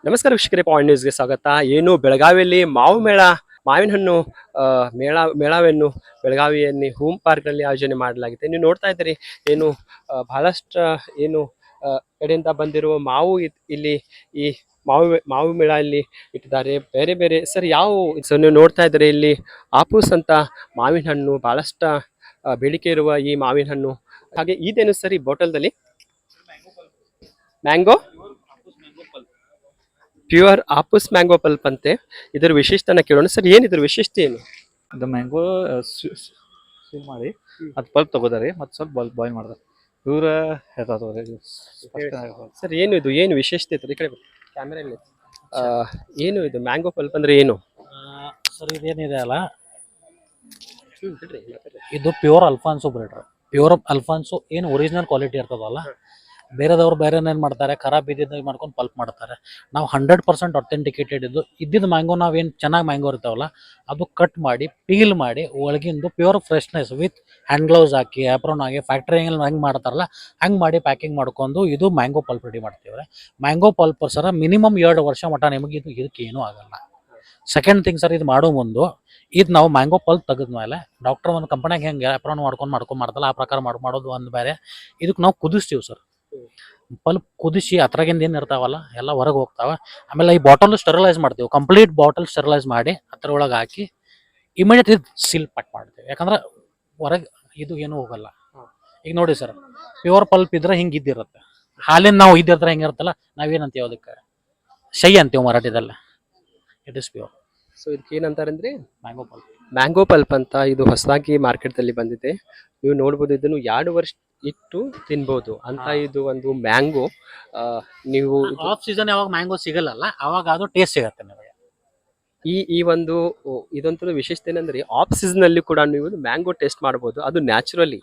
ನಮಸ್ಕಾರ ವೀಕ್ಷಕರೇ, ಪಾಯಿಂಟ್ ನ್ಯೂಸ್ಗೆ ಸ್ವಾಗತ. ಏನು ಬೆಳಗಾವಿಯಲ್ಲಿ ಮಾವು ಮೇಳ, ಮಾವಿನ ಹಣ್ಣು ಮೇಳವನ್ನು ಬೆಳಗಾವಿಯಲ್ಲಿ ಹೂಮ್ ಪಾರ್ಕ್ ನಲ್ಲಿ ಆಯೋಜನೆ ಮಾಡಲಾಗಿದೆ. ನೀವು ನೋಡ್ತಾ ಇದ್ದೀರಿ, ಏನು ಬಹಳಷ್ಟು ಏನು ಕಡೆಯಿಂದ ಬಂದಿರುವ ಮಾವು ಇಲ್ಲಿ ಈ ಮಾವು ಮೇಳ ಇಲ್ಲಿ ಇಟ್ಟಿದ್ದಾರೆ. ಬೇರೆ ಬೇರೆ ಸರ್ ಯಾವ ಸರ್ ನೀವು ನೋಡ್ತಾ ಇದ್ದೀರಿ, ಇಲ್ಲಿ ಆಪೂಸ್ ಅಂತ ಮಾವಿನ ಹಣ್ಣು, ಬಹಳಷ್ಟು ಬೇಡಿಕೆ ಇರುವ ಈ ಮಾವಿನ ಹಣ್ಣು. ಹಾಗೆ ಇದೇನು ಸರ್ ಈ ಬಾಟಲ್ದಲ್ಲಿ mango, pure Apoos mango pulp ಅಂತೆ. ಇದರ ವಿಶೇಷತೆನ ಕೇಳೋಣ ಸರ್, ಏನಿದ್ರ ವಿಶೇಷತೆ ಏನು? ಅದು ಮ್ಯಾಂಗೋ ಸೀಲ್ ಮಾಡಿ ಅದು ಪಲ್ಪ್ ತಗೋತಾರೆ ಮತ್ತೆ ಸ್ವಲ್ಪ ಬಾಯ್ಲ್ ಮಾಡ್ತಾರೆ. ಇವ್ರ ಸರ್ ಏನು ಇದು, ಏನು ವಿಶೇಷತೆ ಇತ್ತು? ಈ ಕಡೆ ಕ್ಯಾಮೆರಾ ಇಲ್ಲ. ಏನು ಇದು ಮ್ಯಾಂಗೋ ಪಲ್ಪ್ ಅಂದ್ರೆ ಏನು? ಸರ್ ಇದೇನಿದೆ ಅಲ್ಲ, ಇದು pure alphonso breed. Pure alphonso ಏನು ಒರಿಜಿನಲ್ ಕ್ವಾಲಿಟಿ ಇರ್ತದಲ್ಲ, ಬೇರೆದವ್ರು ಬೇರೆ ಏನು ಮಾಡ್ತಾರೆ, ಖರಾಬ್ ಇದ್ದಿದ್ದು ಮಾಡ್ಕೊಂಡು ಪಲ್ಪ್ ಮಾಡ್ತಾರೆ. ನಾವು 100% ಅಥೆಂಟಿಕೇಟೆಡ್ ಇದ್ದಿದ್ದು ಮ್ಯಾಂಗೋ, ನಾವೇನು ಚೆನ್ನಾಗಿ ಮ್ಯಾಂಗೋ ಇರ್ತಾವಲ್ಲ ಅದು ಕಟ್ ಮಾಡಿ ಪೀಲ್ ಮಾಡಿ ಒಳಗಿಂದು pure freshness with hand gloves ಹಾಕಿ ಆಪ್ರೋನ್ ಆಗಿ ಫ್ಯಾಕ್ಟ್ರಿಯಲ್ಲಿ ಹೆಂಗೆ ಮಾಡ್ತಾರಲ್ಲ ಹಂಗೆ ಮಾಡಿ ಪ್ಯಾಕಿಂಗ್ ಮಾಡ್ಕೊಂಡು ಇದು ಮ್ಯಾಂಗೋ ಪಲ್ಪ್ ರೆಡಿ ಮಾಡ್ತೀವಿ. ಮ್ಯಾಂಗೋ ಪಲ್ಪ್ ಸರ ಮಿನಿಮಮ್ 2 ವರ್ಷ ಮಟ್ಟ ನಿಮಗೆ ಇದಕ್ಕೆ ಏನೂ ಆಗಲ್ಲ. ಸೆಕೆಂಡ್ ಥಿಂಗ್ ಸರ್, ಇದು ಮಾಡೋ ಮುಂದು ಇದು ನಾವು ಮ್ಯಾಂಗೋ ಪಲ್ಪ್ ತೆಗೆದ್ಮೇಲೆ ಡಾಕ್ಟರ್ ಒಂದು ಕಂಪನಿಯಾಗ ಹೆಂಗೆ ಆಪ್ರೋನ್ ಮಾಡ್ತಾರಲ್ಲ ಆ ಪ್ರಕಾರ ಮಾಡೋದು ಒಂದು ಬೇರೆ. ಇದಕ್ಕೆ ನಾವು ಕುದಿಸ್ತೀವಿ ಸರ್. ಪಲ್ಪ್ ಕುದಿಸಿ ಅದ್ರಾಗಿಂದ ಏನು ಇರ್ತಾವಲ್ಲ ಎಲ್ಲ ಹೊರಗೆ ಹೋಗ್ತಾವ. ಆಮೇಲೆ ಈ ಬಾಟಲ್ ಸ್ಟೆರಿಲೈಸ್ ಮಾಡ್ತೀವಿ, ಕಂಪ್ಲೀಟ್ ಬಾಟಲ್ ಸ್ಟೆರಿಲೈಸ್ ಮಾಡಿ ಅದ್ರೊಳಗೆ ಹಾಕಿ ಇಮಿಡಿಯೇಟ್ ಸೀಲ್ ಪ್ಯಾಕ್ ಮಾಡ್ತೀವಿ. ಯಾಕಂದ್ರೆ ಹೊರಗೆ ಇದು ಏನೂ ಹೋಗಲ್ಲ. ಈಗ ನೋಡಿ ಸರ್, ಪ್ಯೂರ್ ಪಲ್ಪ್ ಇದ್ರೆ ಹಿಂಗೆ ಇದ್ದಿರುತ್ತೆ. ಹಾಲಿನ ನಾವು ಇದ್ದಿರ್ತಾರೆ ಹೆಂಗಿರುತ್ತಲ್ಲ, ನಾವೇನಂತೀವಿ ಅದಕ್ಕೆ ಶೈ ಅಂತೀವಿ ಮರಾಠಿದಲ್ಲಿ. It is pure. ಸೊ ಇದಕ್ಕೆ ಏನಂತಾರೆ ಅಂದ್ರೆ ಮ್ಯಾಂಗೋ ಪಲ್ಪ್. ಮ್ಯಾಂಗೋ ಪಲ್ಪ್ ಅಂತ. ಇದು ಹೊಸದಾಗಿ ಮಾರ್ಕೆಟ್ ಅಲ್ಲಿ ಬಂದಿದೆ. ನೀವು ನೋಡ್ಬೋದು, ಇದನ್ನು 2 ವರ್ಷ ಇಟ್ಟು ತಿನ್ಬೋದು ಅಂತ. ಇದು ಒಂದು ಮ್ಯಾಂಗೋ. ನೀವು ಆಫ್ ಸೀಸನ್ ಯಾವಾಗ ಮ್ಯಾಂಗೋ ಸಿಗಲ್ಲ ಅವಾಗ ಅದು ಟೇಸ್ಟ್ ಸಿಗತ್ತೆ ನಿಮಗೆ. ಈ ಒಂದು ಇದೊಂದು ವಿಶೇಷತೆ ಏನಂದ್ರೆ ಆಫ್ ಸೀಸನ್ ಅಲ್ಲಿ ಕೂಡ ನೀವು ಮ್ಯಾಂಗೋ ಟೇಸ್ಟ್ ಮಾಡಬಹುದು, ಅದು ನ್ಯಾಚುರಲಿ.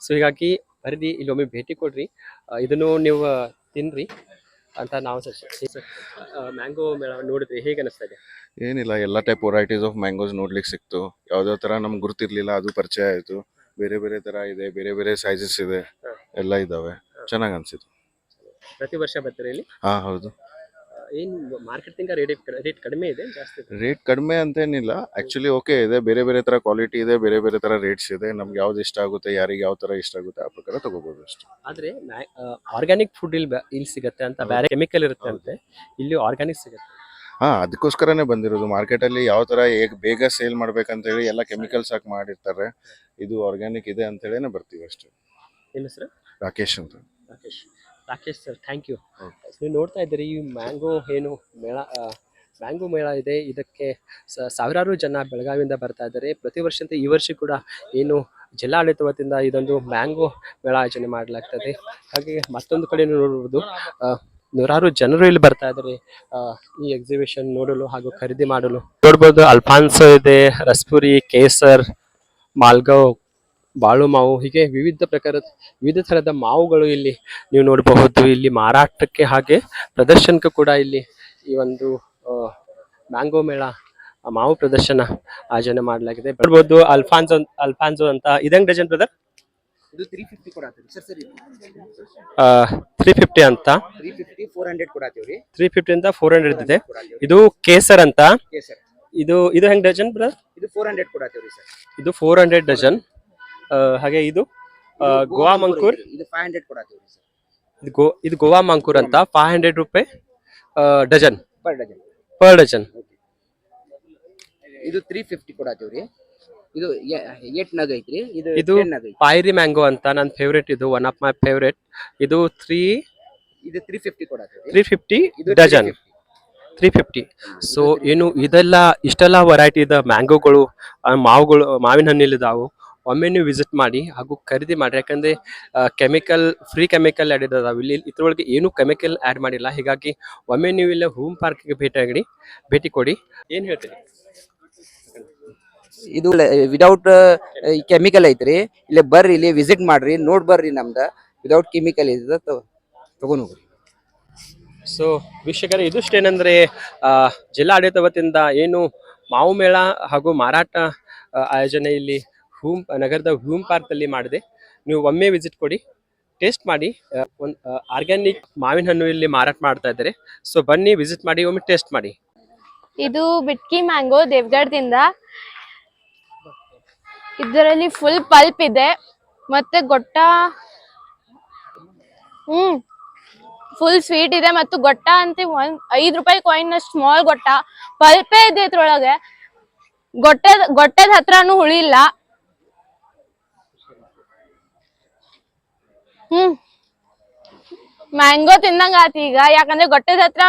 ಸೊ ಹೀಗಾಗಿ ಬರೀ ಇಲ್ಲಿ ಒಮ್ಮೆ ಭೇಟಿ ಕೊಡ್ರಿ, ಇದನ್ನು ನೀವು ತಿನ್ರಿ ಅಂತ ನಾವು ಮ್ಯಾಂಗೋ ಮೇಳ ನೋಡಿದ್ರಿ, ಹೇಗೆ ಅನಿಸ್ತಾ ಇದೆ? ಏನಿಲ್ಲ, ಎಲ್ಲ ಟೈಪ್ ವೆರೈಟೀಸ್ ಆಫ್ ಮ್ಯಾಂಗೋಸ್ ನೋಡ್ಲಿಕ್ಕೆ ಸಿಕ್ತು. ಯಾವ್ದಾವ ತರ ನಮ್ಗೆ ಗುರ್ತಿರ್ಲಿಲ್ಲ ಅದು ಪರಿಚಯ ಆಯ್ತು. ಬೇರೆ ಬೇರೆ ತರ ಇದೆ, ಬೇರೆ ಬೇರೆ ಸೈಜಸ್ ಇದೆ, ಎಲ್ಲ ಇದಾವೆ. ಚೆನ್ನಾಗ್ ಅನ್ಸಿತ್ತು. ಪ್ರತಿ ವರ್ಷ ಬರ್ತೀರಾ ಇಲ್ಲಿ? ಹಾ ಹೌದು. ಏನ್ ಮಾರ್ಕೆಟಿಂಗ್ ರೇಟ್ ಕಡಿಮೆ ಇದೆ, ಜಾಸ್ತಿ ಇದೆ? ರೇಟ್ ಕಡಿಮೆ ಅಂತೇನಿಲ್ಲ, ಆಕ್ಚುಲಿ ಓಕೆ ಇದೆ. ಬೇರೆ ಬೇರೆ ತರ ಕ್ವಾಲಿಟಿ ಇದೆ, ಬೇರೆ ಬೇರೆ ತರ ರೇಟ್ಸ್ ಇದೆ. ನಮ್ಗೆ ಯಾವ್ದು ಇಷ್ಟ ಆಗುತ್ತೆ, ಯಾರಿಗೆ ಯಾವ ತರ ಇಷ್ಟ ಆಗುತ್ತೆ ಆ ಪ್ರಕಾರ ತಗೋಬಹುದು ಅಷ್ಟೇ. ಆದ್ರೆ ಆರ್ಗ್ಯಾನಿಕ್ ಫುಡ್ ಇಲ್ಲಿ ಸಿಗತ್ತೆ ಅಂತ, ಬೇರೆ ಕೆಮಿಕಲ್ ಇರುತ್ತೆ ಅಂತೆ, ಇಲ್ಲಿ ಆರ್ಗ್ಯಾನಿಕ್ ಸಿಗುತ್ತೆ. ಹಾ, ಅದಕ್ಕೋಸ್ಕರನೇ ಬಂದಿರೋದು. ಮಾರ್ಕೆಟ್ ಅಲ್ಲಿ ಯಾವ ತರ ಬೇಗ ಸೇಲ್ ಮಾಡ್ಬೇಕಂತ ಹೇಳಿ ಎಲ್ಲ ಕೆಮಿಕಲ್ಸ್ ಹಾಕಿ ಮಾಡಿರ್ತಾರೆ. ಇದು ಆರ್ಗ್ಯಾನಿಕ್ ಇದೆ ಅಂತ ಹೇಳಿನೇ ಬರ್ತೀವಿ ಅಷ್ಟೇ. ನಿಮ್ಮ ಹೆಸರು? ರಾಕೇಶ್ ಅಂತ. Rakesh sir, thank you. ನೀವು ನೋಡ್ತಾ ಇದ್ದೀರಿ, ಈ ಮ್ಯಾಂಗೋ ಏನು ಮೇಳ, ಮ್ಯಾಂಗೋ ಮೇಳ ಇದೆ. ಇದಕ್ಕೆ ಸಾವಿರಾರು ಜನ ಬೆಳಗಾವಿಯಿಂದ ಬರ್ತಾ ಇದ್ದಾರೆ ಪ್ರತಿ ವರ್ಷದಂತೆ. ಈ ವರ್ಷ ಕೂಡ ಏನು ಜಿಲ್ಲಾಡಳಿತ ವತಿಯಿಂದ ಇದೊಂದು ಮ್ಯಾಂಗೋ ಮೇಳ ಆಯೋಜನೆ ಮಾಡಲಾಗ್ತದೆ. ಹಾಗೆ ಮತ್ತೊಂದು ಕಡೆ ನೋಡಬಹುದು, ನೂರಾರು ಜನರು ಇಲ್ಲಿ ಬರ್ತಾ ಇದ್ದಾರೆ ಈ ಎಕ್ಸಿಬಿಷನ್ ನೋಡಲು ಹಾಗೂ ಖರೀದಿ ಮಾಡಲು. ನೋಡ್ಬೋದು, ಅಲ್ಫಾನ್ಸೋ ಇದೆ, ರಸ್ಪುರಿ, ಕೇಸರ್, ಮಾಲ್ಗಾವ್, ಬಾಳು ಮಾವು, ಹೀಗೆ ವಿವಿಧ ತರದ ಮಾವುಗಳು ಇಲ್ಲಿ ನೀವು ನೋಡಬಹುದು. ಇಲ್ಲಿ ಮಾರಾಟಕ್ಕೆ ಹಾಗೆ ಪ್ರದರ್ಶನಕ್ಕೂ ಕೂಡ ಇಲ್ಲಿ ಈ ಒಂದು ಮ್ಯಾಂಗೋ ಮೇಳ, ಮಾವು ಪ್ರದರ್ಶನ ಆಯೋಜನೆ ಮಾಡಲಾಗಿದೆ. ನೋಡ್ಬೋದು, ಅಲ್ಫಾನ್ಸೋ ಅಂತ. ಇದಂಗ್ ಡಜನ್ ಬ್ರದರ್? ಇದು 350 ಕೊಡಾತೀವಿ ಸರ್. ಸರಿ 350 ಅಂತ. 350 400 ಕೊಡಾತೀವ್ರಿ. 350 ಅಂತ 400 ಇದೆ. ಇದು ಕೇಸರ್ ಅಂತ. ಕೇಸರ್ ಇದು ಹೆಂಗ್ ಡಜನ್ ಬ್ರದರ್? ಇದು 400 ಕೊಡಾತೀವ್ರಿ ಸರ್. ಇದು 400 ಡಜನ್. ಹಾಗೆ ಇದು ಗೋವಾ ಮಂಕೂರ್, ಇದು 500 ಕೊಡಾತೀವ್ರಿ ಸರ್. ಇದು ಗೋವಾ ಮಂಕೂರ್ ಅಂತ 500 ರೂಪಾಯಿ ಡಜನ್, ಪರ್ ಡಜನ್. ಡಜನ್. ಇದು 350 ಕೊಡಾತೀವ್ರಿ. ಇದು 8 ನಗ್ ಐತ್ರಿ. ಇದು ಇದು 10 ನಗ್ ಐತಿ. ಪಾಯರಿ ಮ್ಯಾಂಗೋ ಅಂತ ನನ್ನ ಫೇವ್ರೇಟ್, ಇದು ಒನ್ ಆಫ್ ಮೈ ಫೇವ್ರೇಟ್. ಇದು ಇದು 350 ಕೊಡಾತೀವ್ರಿ. 350 ಇದು ಡಜನ್, 350. ಸೊ ಏನು ಇಷ್ಟೆಲ್ಲ ವೆರೈಟಿ ಇದೆ ಮ್ಯಾಂಗೋಗಳು, ಮಾವುಗಳು, ಮಾವಿನ ಹಣ್ಣಿಲಿದಾವು. ಒಮ್ಮೆ ನೀವು ವಿಸಿಟ್ ಮಾಡಿ ಹಾಗೂ ಖರೀದಿ ಮಾಡಿ. ಯಾಕಂದ್ರೆ ಫ್ರೀ ಕೆಮಿಕಲ್ ಆ್ಯಡ್ ಇದಾವೆ ಇಲ್ಲಿ. ಇದ್ರೊಳಗೆ ಏನು ಕೆಮಿಕಲ್ ಆ್ಯಡ್ ಮಾಡಿಲ್ಲ. ಹೀಗಾಗಿ ಒಮ್ಮೆ ನೀವು ಇಲ್ಲ ಹೂಮ್ ಪಾರ್ಕ್ಗೆ ಭೇಟಿ ಕೊಡಿ. ಏನ್ ಹೇಳ್ತೀರಿ? ಇದು ವಿದೌಟ್ ಕೆಮಿಕಲ್ ಐತ್ರಿ. ಇಲ್ಲಿ ಬರ್ರಿ, ಇಲ್ಲಿ ವಿಸಿಟ್ ಮಾಡ್ರಿ, ನೋಡ್ ಬರ್ರಿ. ನಮ್ದ ವಿದೌಟ್ ಕೆಮಿಕಲ್ ಇದೆ, ತಗೊಂಡ್ ಹೋಗ್ರಿ. ಸೊ ವೀಕ್ಷಕರೇ, ಇದಿಷ್ಟೇನೆಂದ್ರೆ ಜಿಲ್ಲಾಡಳಿತ ವತಿಯಿಂದ ಏನು ಮಾವು ಮೇಳ ಹಾಗೂ ಮಾರಾಟ ಆಯೋಜನೆ ಇಲ್ಲಿ ನಗರದ ಹೂಮ್ ಪಾರ್ಕ್ ಅಲ್ಲಿ ಮಾಡಿದೆ. ನೀವು ಒಮ್ಮೆ ವಿಸಿಟ್ ಕೊಡಿ, ಟೇಸ್ಟ್ ಮಾಡಿ. ಒಂದು ಆರ್ಗ್ಯಾನಿಕ್ ಮಾವಿನ ಹಣ್ಣು ಇಲ್ಲಿ ಮಾರಾಟ ಮಾಡ್ತಾ ಇದ್ದಾರೆ. ಸೊ ಬನ್ನಿ ವಿಸಿಟ್ ಮಾಡಿ, ಒಮ್ಮೆ ಟೇಸ್ಟ್ ಮಾಡಿ. ಇದು ಬಿಟ್ಕಿ ಮ್ಯಾಂಗೋ ದೇವಗಢದಿಂದ. ಇದರಲ್ಲಿ ಫುಲ್ ಪಲ್ಪ್ ಇದೆ ಮತ್ತೆ ಗೊಟ್ಟ ಫುಲ್ ಸ್ವೀಟ್ ಇದೆ ಮತ್ತು ಗೊಟ್ಟ ಅಂತ ₹5 ಕಾಯಿನ್ ಸ್ಮಾಲ್ ಗೊಟ್ಟ ಪಲ್ಪೇ ಇದೆ ಇದ್ರೊಳಗೆ. ಗೊಟ್ಟದ ಹತ್ರನು ಹುಳಿ ಇಲ್ಲ. ಮ್ಯಾಂಗೋ ತಿಂದಂಗ ಆತಿ ಈಗ, ಯಾಕಂದ್ರೆ ಗೊಟ್ಟದ ಹತ್ರ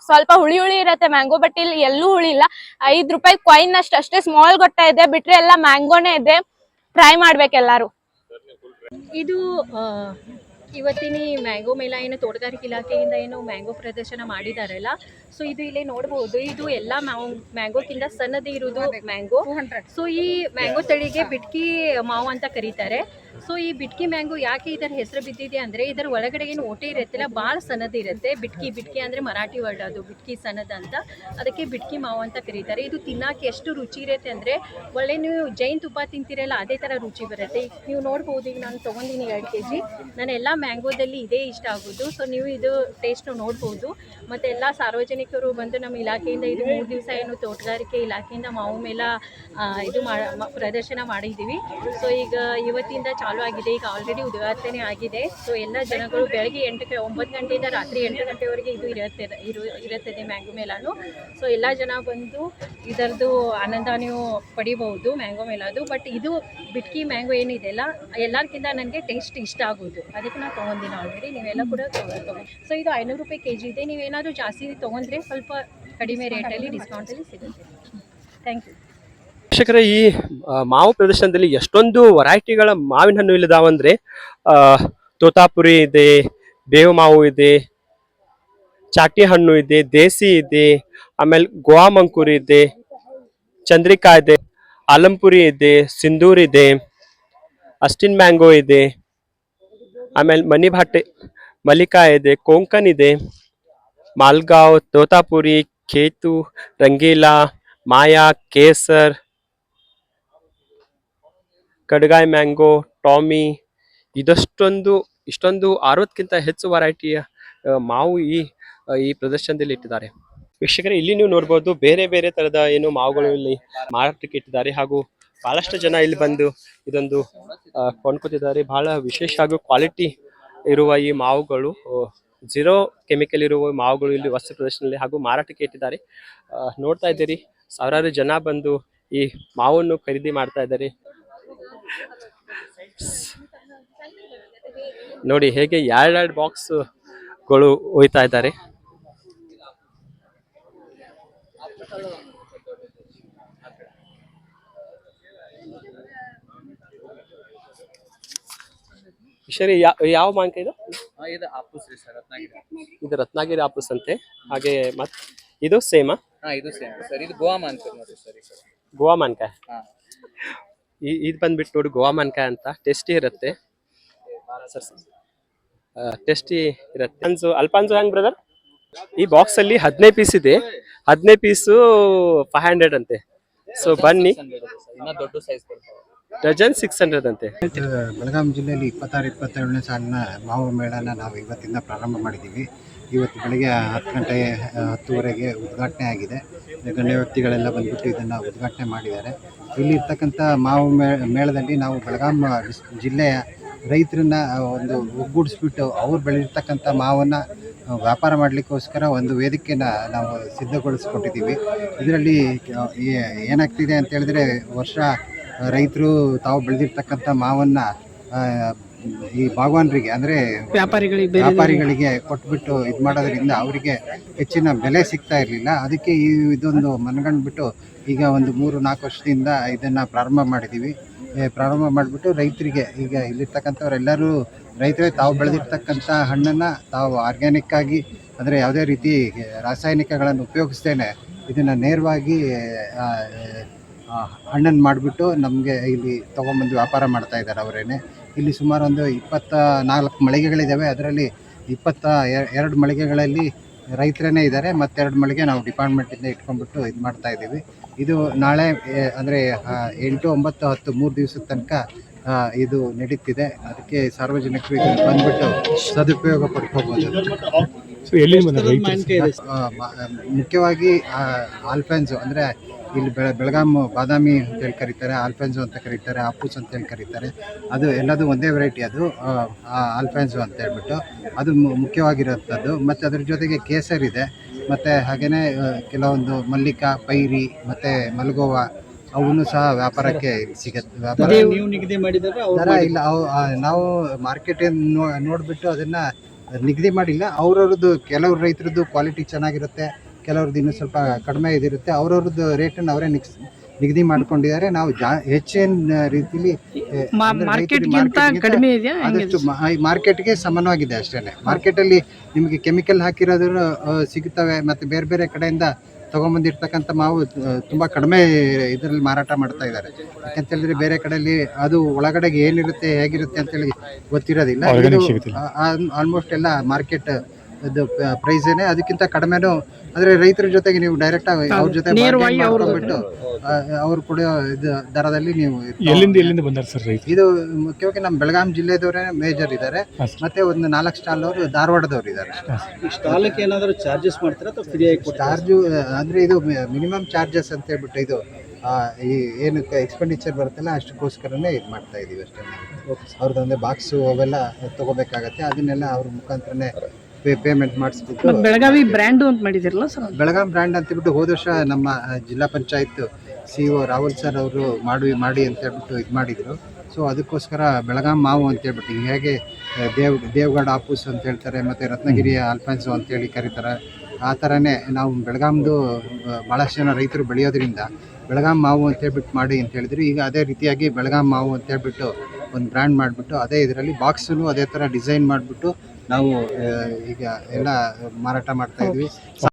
ಸ್ವಲ್ಪ ಹುಳಿ ಇರತ್ತೆ ಮ್ಯಾಂಗೋ, ಬಟ್ ಇಲ್ಲಿ ಎಲ್ಲೂ ಹುಳಿ ಇಲ್ಲ. ₹5 ಕಾಯಿನ್ ಅಷ್ಟೇ ಸ್ಮಾಲ್ ಗೊಟ್ಟ ಇದೆ, ಬಿಟ್ರೆ ಎಲ್ಲ ಮ್ಯಾಂಗೋನೇ ಇದೆ. ಟ್ರೈ ಮಾಡ್ಬೇಕೆಲ್ಲಾರು. ಇದು ಇವತ್ತಿನ ಈ ಮ್ಯಾಂಗೋ ಮೇಳ ಏನು ತೋಟಗಾರಿಕೆ ಇಲಾಖೆಯಿಂದ ಏನು ಮ್ಯಾಂಗೋ ಪ್ರದರ್ಶನ ಮಾಡಿದಾರಲ್ಲ, ಸೊ ಇದು ಇಲ್ಲಿ ನೋಡಬಹುದು. ಇದು ಎಲ್ಲ ಮ್ಯಾಂಗೋಕ್ಕಿಂತ ಸಣ್ಣದೇ ಇರುವುದು ಮ್ಯಾಂಗೋ. ಸೊ ಈ ಮ್ಯಾಂಗೋ ತಳಿಗೆ ಬಿಟ್ಕಿ ಮಾವು ಅಂತ ಕರೀತಾರೆ. ಸೊ ಈ ಬಿಟ್ಕಿ ಮ್ಯಾಂಗೋ ಯಾಕೆ ಇದರ ಹೆಸರು ಬಿದ್ದಿದೆ ಅಂದರೆ ಇದರ ಒಳಗಡೆ ಏನು ಓಟೆ ಇರುತ್ತಲ್ಲ ಭಾಳ ಸಣ್ಣದಿರುತ್ತೆ. ಬಿಟ್ಕಿ ಅಂದರೆ ಮರಾಠಿ ವರ್ಡ್, ಅದು ಬಿಟ್ಕಿ ಸಣ್ಣದ ಅಂತ, ಅದಕ್ಕೆ ಬಿಟ್ಕಿ ಮಾವು ಅಂತ ಕರೀತಾರೆ. ಇದು ತಿನ್ನಕ್ಕೆ ಎಷ್ಟು ರುಚಿ ಇರುತ್ತೆ ಅಂದರೆ ಒಳ್ಳೆ ನೀವು ಜೈನ್ ತುಪ್ಪ ತಿಂತೀರಲ್ಲ ಅದೇ ಥರ ರುಚಿ ಬರುತ್ತೆ. ನೀವು ನೋಡ್ಬೋದು, ಈಗ ನಾನು ತೊಗೊಂಡಿನಿ 2 kg. ನಾನು ಎಲ್ಲ ಮ್ಯಾಂಗೋದಲ್ಲಿ ಇದೇ ಇಷ್ಟ ಆಗೋದು. ಸೊ ನೀವು ಇದು ಟೇಸ್ಟ್ ನೋಡ್ಬೋದು. ಮತ್ತು ಎಲ್ಲ ಸಾರ್ವಜನಿಕರು ಬಂದು ನಮ್ಮ ಇಲಾಖೆಯಿಂದ ಇದು 3 ದಿವಸ ಏನು ತೋಟಗಾರಿಕೆ ಇಲಾಖೆಯಿಂದ ಮಾವು ಮೇಳ ಇದು ಪ್ರದರ್ಶನ ಮಾಡಿದ್ದೀವಿ. ಸೊ ಈಗ ಇವತ್ತಿಂದ ಚಾಲೂ ಆಗಿದೆ, ಈಗ ಆಲ್ರೆಡಿ ಉದ್ಘಾಟನೆ ಆಗಿದೆ. ಸೊ ಎಲ್ಲ ಜನಗಳು ಬೆಳಗ್ಗೆ 9 ಗಂಟೆಯಿಂದ ರಾತ್ರಿ 8 ಗಂಟೆವರೆಗೆ ಇದು ಇರುತ್ತದೆ ಮ್ಯಾಂಗೋ ಮೇಳನು. ಸೊ ಎಲ್ಲ ಜನ ಬಂದು ಇದರದ್ದು ಆನಂದ ನೀವು ಪಡಿಬಹುದು ಮ್ಯಾಂಗೋ ಮೇಳದು. ಬಟ್ ಇದು ಬಿಟ್ಕಿ ಮ್ಯಾಂಗೋ ಏನಿದೆಯಲ್ಲ ಎಲ್ಲರಿಗಿಂತ ನನಗೆ ಟೇಸ್ಟ್ ಇಷ್ಟ ಆಗೋದು, ಅದಕ್ಕೆ ನಾನು ತೊಗೊಂಡಿನಿ ಆಲ್ರೆಡಿ. ನೀವೆಲ್ಲ ಕೂಡ ತೊಗೊಂಡು. ಸೊ ಇದು ₹500 kg ಇದೆ. ನೀವೇನಾದರೂ ಜಾಸ್ತಿ ತೊಗೊಂಡ್ರೆ ಸ್ವಲ್ಪ ಕಡಿಮೆ ರೇಟಲ್ಲಿ ಡಿಸ್ಕೌಂಟಲ್ಲಿ ಸಿಗುತ್ತೆ. Thank you. ವೀಕ್ಷಕರೇ, ಈ ಮಾವು ಪ್ರದರ್ಶನದಲ್ಲಿ ಎಷ್ಟೊಂದು ವೆರೈಟಿಗಳ ಮಾವಿನ ಹಣ್ಣು ಇಲ್ಲಿದಾವಂದ್ರೆ ತೋತಾಪುರಿ ಇದೆ, ಬೇವು ಮಾವು ಇದೆ, ಚಾಟಿ ಹಣ್ಣು ಇದೆ, ದೇಸಿ ಇದೆ, ಆಮೇಲೆ ಗೋವಾ ಮಂಕೂರಿ ಇದೆ, ಚಂದ್ರಿಕಾ ಇದೆ, ಆಲಂಪುರಿ ಇದೆ, ಸಿಂಧೂರ್ ಇದೆ, ಅಸ್ಟಿನ್ ಮ್ಯಾಂಗೋ ಇದೆ, ಆಮೇಲೆ ಮನಿಭಾಟೆ ಮಲ್ಲಿಕಾ ಇದೆ, ಕೊಂಕನ್ ಇದೆ, ಮಾಲ್ಗಾವ್, ತೋತಾಪುರಿ, ಖೇತು, ರಂಗೀಲಾ, ಮಾಯಾ, ಕೇಸರ್, ಕಡ್ಗಾಯ್ ಮ್ಯಾಂಗೋ, ಟಾಮಿ, ಇಷ್ಟೊಂದು 60ಕ್ಕಿಂತ ಹೆಚ್ಚು ವೆರೈಟಿಯ ಮಾವು ಈ ಪ್ರದರ್ಶನದಲ್ಲಿ ಇಟ್ಟಿದ್ದಾರೆ. ವೀಕ್ಷಕರೇ, ಇಲ್ಲಿ ನೀವು ನೋಡ್ಬೋದು ಬೇರೆ ಬೇರೆ ತರದ ಏನು ಮಾವುಗಳು ಇಲ್ಲಿ ಮಾರಾಟಕ್ಕೆ ಇಟ್ಟಿದ್ದಾರೆ. ಹಾಗೂ ಬಹಳಷ್ಟು ಜನ ಇಲ್ಲಿ ಬಂದು ಇದೊಂದು ಕೊಂಡ್ಕೊತಿದ್ದಾರೆ. ಬಹಳ ವಿಶೇಷ ಹಾಗೂ ಕ್ವಾಲಿಟಿ ಇರುವ ಈ ಮಾವುಗಳು, 0 ಕೆಮಿಕಲ್ ಇರುವ ಮಾವುಗಳು ಇಲ್ಲಿ ವಸ್ತು ಪ್ರದರ್ಶನದಲ್ಲಿ ಹಾಗೂ ಮಾರಾಟಕ್ಕೆ ಇಟ್ಟಿದ್ದಾರೆ. ನೋಡ್ತಾ ಇದ್ದೀರಿ, ಸಾವಿರಾರು ಜನ ಬಂದು ಈ ಮಾವನ್ನು ಖರೀದಿ ಮಾಡ್ತಾ ಇದ್ದಾರೆ. ನೋಡಿ ಹೇಗೆ 2 ಬಾಕ್ಸ್ಗಳು ಒಯ್ತಾ ಇದ್ದಾರೆ. ಸರಿ, ಯಾವ ಮಾವಿನಕಾಯಿ ಇದು? ಇದು ರತ್ನಾಗಿರಿ ಆಪೂಸ್ ಅಂತೆ. ಹಾಗೆ ಮತ್ತೆ ಇದು ಸೇಮಾ? ಇದು ಸೇಮ್ ಸರ್. ಇದು ಗೋವಾ ಮಾನ್ಕರ್ ನೋಡಿ ಸರ್. ಗೋವಾ ಮಾನ್ಕಾಯಿ. ಇದು ಬಂದ್ಬಿಟ್ಟು ನೋಡಿ ಗೋವಾ ಮಾನ್ಕಾಯಿ ಅಂತ. ಟೇಸ್ಟಿ ಇರುತ್ತೆ ಸರ್, ಟೇಸ್ಟಿ ಇರುತ್ತೆ. ಅಲ್ಪಾನ್ಸು ಹೆಂಗ್ ಬ್ರದರ್? ಈ ಬಾಕ್ಸ್ ಅಲ್ಲಿ 15 ಪೀಸ್ ಇದೆ. 15 ಪೀಸು 500 ಅಂತೆ. ಸೊ ಬನ್ನಿ, ಇನ್ನ ದೊಡ್ಡ ಸೈಜ್ ಡಜನ್ 600 ಅಂತೆ. ಬೆಳಗಾವಿ ಜಿಲ್ಲೆಯಲ್ಲಿ 26-27ನೇ ಸಾಲಿನ ಮಾವು ಮೇಳನ ನಾವು ಇವತ್ತಿಂದ ಪ್ರಾರಂಭ ಮಾಡಿದ್ದೀವಿ. ಇವತ್ತು ಬೆಳಗ್ಗೆ 10 ಗಂಟೆ 10ವರೆಗೆ ಉದ್ಘಾಟನೆ ಆಗಿದೆ. ಗಣ್ಯ ವ್ಯಕ್ತಿಗಳೆಲ್ಲ ಬಂದ್ಬಿಟ್ಟು ಇದನ್ನು ಉದ್ಘಾಟನೆ ಮಾಡಿದ್ದಾರೆ. ಇಲ್ಲಿ ಇರ್ತಕ್ಕಂಥ ಮಾವು ಮೇಳದಲ್ಲಿ ನಾವು ಬೆಳಗಾವಿ ಜಿಲ್ಲೆಯ ರೈತರನ್ನ ಒಂದು ಒಗ್ಗೂಡಿಸ್ಬಿಟ್ಟು ಅವ್ರು ಬೆಳೆದಿರ್ತಕ್ಕಂಥ ಮಾವನ್ನು ವ್ಯಾಪಾರ ಮಾಡಲಿಕ್ಕೋಸ್ಕರ ಒಂದು ವೇದಿಕೆನ ನಾವು ಸಿದ್ಧಗೊಳಿಸ್ಕೊಟ್ಟಿದ್ದೀವಿ. ಇದರಲ್ಲಿ ಏನಾಗ್ತಿದೆ ಅಂತ ಹೇಳಿದ್ರೆ, ವರ್ಷ ರೈತರು ತಾವು ಬೆಳೆದಿರ್ತಕ್ಕಂಥ ಮಾವನ್ನು ಈ ಬಾಗವಾನರಿಗೆ ಅಂದರೆ ವ್ಯಾಪಾರಿಗಳಿಗೆ ಕೊಟ್ಬಿಟ್ಟು ಇದು ಮಾಡೋದ್ರಿಂದ ಅವರಿಗೆ ಹೆಚ್ಚಿನ ಬೆಲೆ ಸಿಗ್ತಾ ಇರಲಿಲ್ಲ. ಅದಕ್ಕೆ ಇದೊಂದು ಮನಗಂಡ್ಬಿಟ್ಟು ಈಗ ಒಂದು 3-4 ವರ್ಷದಿಂದ ಇದನ್ನು ಪ್ರಾರಂಭ ಮಾಡಿದ್ದೀವಿ. ಪ್ರಾರಂಭ ಮಾಡಿಬಿಟ್ಟು ರೈತರಿಗೆ, ಈಗ ಇಲ್ಲಿರ್ತಕ್ಕಂಥವರೆಲ್ಲರೂ ರೈತರೇ ತಾವು ಬೆಳೆದಿರ್ತಕ್ಕಂಥ ಹಣ್ಣನ್ನು ತಾವು ಆರ್ಗ್ಯಾನಿಕ್ಕಾಗಿ, ಅಂದರೆ ಯಾವುದೇ ರೀತಿ ರಾಸಾಯನಿಕಗಳನ್ನು ಉಪಯೋಗಿಸ್ತೇನೆ ಇದನ್ನು ನೇರವಾಗಿ ಹಣ್ಣನ್ನು ಮಾಡಿಬಿಟ್ಟು ನಮಗೆ ಇಲ್ಲಿ ತೊಗೊಂಬಂದು ವ್ಯಾಪಾರ ಮಾಡ್ತಾ ಇದ್ದಾರೆ ಅವರೇನೆ. ಇಲ್ಲಿ ಸುಮಾರು ಒಂದು 24 ಮಳಿಗೆಗಳಿದ್ದಾವೆ. ಅದರಲ್ಲಿ 22 ಮಳಿಗೆಗಳಲ್ಲಿ ರೈತರೇ ಇದ್ದಾರೆ, ಮತ್ತೆರಡು ಮಳಿಗೆ ನಾವು ಡಿಪಾರ್ಟ್ಮೆಂಟಿಂದ ಇಟ್ಕೊಂಡ್ಬಿಟ್ಟು ಇದು ಮಾಡ್ತಾ ಇದ್ದೀವಿ. ಇದು ನಾಳೆ ಅಂದರೆ 8, 9, 10 3 ದಿವಸದ ತನಕ ಇದು ನಡೀತಿದೆ. ಅದಕ್ಕೆ ಸಾರ್ವಜನಿಕರು ಇದನ್ನು ಬಂದ್ಬಿಟ್ಟು ಸದುಪಯೋಗ ಪಡ್ಕೋಬಹುದು. ಮುಖ್ಯವಾಗಿ ಆಲ್ಫೆನ್ಸೋ ಅಂದರೆ ಇಲ್ಲಿ ಬೆಳಗಾಂ ಬಾದಾಮಿ ಅಂತೇಳಿ ಕರೀತಾರೆ, ಆಲ್ಫೆನ್ಸೋ ಅಂತ ಕರೀತಾರೆ, ಆಪೂಸ್ ಅಂತೇಳಿ ಕರೀತಾರೆ. ಅದು ಎಲ್ಲದು ಒಂದೇ ವೆರೈಟಿ. ಅದು ಆಲ್ಫೆನ್ಸೋ ಅಂತ ಹೇಳ್ಬಿಟ್ಟು ಅದು ಮುಖ್ಯವಾಗಿರೋಂಥದ್ದು. ಮತ್ತು ಅದ್ರ ಜೊತೆಗೆ ಕೇಸರ್ ಇದೆ, ಮತ್ತು ಹಾಗೆಯೇ ಕೆಲವೊಂದು ಮಲ್ಲಿಕಾ, ಪೈರಿ ಮತ್ತು ಮಲ್ಗೋವಾ ಅವನು ಸಹ ವ್ಯಾಪಾರಕ್ಕೆ ಸಿಗುತ್ತೆ. ವ್ಯಾಪಾರ ನೀವು ನಿಗದಿ ಮಾಡಿದರೆ ದರ ಇಲ್ಲ, ನಾವು ಮಾರ್ಕೆಟ್ ನೋಡಿಬಿಟ್ಟು ಅದನ್ನು ನಿಗದಿ ಮಾಡಿಲ್ಲ. ಅವ್ರವ್ರದ್ದು ಕೆಲವ್ರ ರೈತರದ್ದು ಕ್ವಾಲಿಟಿ ಚೆನ್ನಾಗಿರುತ್ತೆ, ಕೆಲವ್ರದ್ದು ಇನ್ನೂ ಸ್ವಲ್ಪ ಕಡಿಮೆ ಇದಿರುತ್ತೆ. ಅವ್ರವ್ರದ್ದು ರೇಟನ್ನು ಅವರೇ ನಿಗದಿ ಮಾಡ್ಕೊಂಡಿದ್ದಾರೆ. ನಾವು ಹೆಚ್ಚಿನ ರೀತಿಲಿ ಆದಷ್ಟು ಮಾರ್ಕೆಟ್ಗೆ ಸಮಾನವಾಗಿದೆ ಅಷ್ಟೇ. ಮಾರ್ಕೆಟಲ್ಲಿ ನಿಮಗೆ ಕೆಮಿಕಲ್ ಹಾಕಿರೋದು ಸಿಗುತ್ತವೆ, ಮತ್ತು ಬೇರೆ ಬೇರೆ ಕಡೆಯಿಂದ ತೊಗೊಂಬಂದಿರ್ತಕ್ಕಂಥ ಮಾವು ತುಂಬ ಕಡಿಮೆ ಇದರಲ್ಲಿ ಮಾರಾಟ ಮಾಡ್ತಾ ಇದ್ದಾರೆ. ಯಾಕಂತ ಹೇಳಿದ್ರೆ ಬೇರೆ ಕಡೆಯಲ್ಲಿ ಅದು ಒಳಗಡೆಗೆ ಏನಿರುತ್ತೆ ಹೇಗಿರುತ್ತೆ ಅಂತೇಳಿ ಗೊತ್ತಿರೋದಿಲ್ಲ. ಆಲ್ಮೋಸ್ಟ್ ಎಲ್ಲ ಮಾರ್ಕೆಟ್ ಅದು ಪ್ರೈಸೇನೆ, ಅದಕ್ಕಿಂತ ಕಡಿಮೆನೂ. ಆದರೆ ರೈತರ ಜೊತೆಗೆ ನೀವು ಡೈರೆಕ್ಟ್ ಅವ್ರ ಜೊತೆ ಮಾಡ್ಕೊಂಡ್ಬಿಟ್ಟು ಅವ್ರು ಕೊಡೋ ಇದು ದರದಲ್ಲಿ ನೀವು ಎಲ್ಲಿಂದ ಬಂದಾರೆ ಸರ್ ರೈತರು? ಇದು ಮುಖ್ಯವಾಗಿ ನಮ್ಮ ಬೆಳಗಾಂ ಜಿಲ್ಲೆದವರೇ ಮೇಜರ್ ಇದ್ದಾರೆ, ಮತ್ತೆ ಒಂದು 4 ಸ್ಟಾಲ್ ಅವರು ಧಾರವಾಡದವ್ರು ಇದ್ದಾರೆ. ಸ್ಟಾಲಕ್ಕೆ ಏನಾದರೂ ಚಾರ್ಜಸ್ ಮಾಡ್ತಾರೆ ಅಥವಾ ಫ್ರೀ ಆಗಿ ಚಾರ್ಜು ಅಂದರೆ ಇದು ಮಿನಿಮಮ್ ಚಾರ್ಜಸ್ ಅಂತ ಹೇಳ್ಬಿಟ್ಟು ಇದು ಈ ಏನು ಎಕ್ಸ್ಪೆಂಡಿಚರ್ ಬರುತ್ತಲ್ಲ ಅಷ್ಟಕ್ಕೋಸ್ಕರನೇ ಇದು ಮಾಡ್ತಾ ಇದೀವಿ ಅಷ್ಟೇ. ಅವ್ರದ್ದೊಂದೇ ಬಾಕ್ಸು ಅವೆಲ್ಲ ತೊಗೋಬೇಕಾಗತ್ತೆ, ಅದನ್ನೆಲ್ಲ ಅವ್ರ ಮುಖಾಂತರನೇ ಪೇಮೆಂಟ್ ಮಾಡಿಸ್ಬಿಟ್ಟು. ಬೆಳಗಾವಿ ಬ್ರ್ಯಾಂಡು ಅಂತ ಮಾಡಿದಿರಲ್ಲ ಸರ್? ಬೆಳಗಾಂ ಬ್ರ್ಯಾಂಡ್ ಅಂತೇಳ್ಬಿಟ್ಟು ಹೋದ ವರ್ಷ ನಮ್ಮ ಜಿಲ್ಲಾ ಪಂಚಾಯತ್ CEO ರಾಹುಲ್ ಸರ್ ಅವರು ಮಾಡಿ ಅಂತ ಹೇಳ್ಬಿಟ್ಟು ಇದು ಮಾಡಿದರು. ಸೊ ಅದಕ್ಕೋಸ್ಕರ ಬೆಳಗಾಂ ಮಾವು ಅಂತೇಳ್ಬಿಟ್ಟು ಹೇಗೆ ದೇವಗಢ ಆಪೂಸ್ ಅಂತ ಹೇಳ್ತಾರೆ, ಮತ್ತು ರತ್ನಗಿರಿಯ ಆಲ್ಫೆನ್ಸೋ ಅಂತೇಳಿ ಕರೀತಾರೆ, ಆ ಥರನೇ ನಾವು ಬೆಳಗಾಂದು ಭಾಳಷ್ಟು ಜನ ರೈತರು ಬೆಳೆಯೋದ್ರಿಂದ ಬೆಳಗಾಂ ಮಾವು ಅಂತೇಳ್ಬಿಟ್ಟು ಮಾಡಿ ಅಂತ ಹೇಳಿದ್ರು. ಈಗ ಅದೇ ರೀತಿಯಾಗಿ ಬೆಳಗಾಂ ಮಾವು ಅಂತೇಳ್ಬಿಟ್ಟು ಒಂದು ಬ್ರ್ಯಾಂಡ್ ಮಾಡಿಬಿಟ್ಟು ಅದೇ ಇದರಲ್ಲಿ ಬಾಕ್ಸನ್ನು ಅದೇ ಥರ ಡಿಸೈನ್ ಮಾಡಿಬಿಟ್ಟು ನಾವು ಈಗ ಎಲ್ಲ ಮಾರಾಟ ಮಾಡ್ತಾ ಇದ್ವಿ.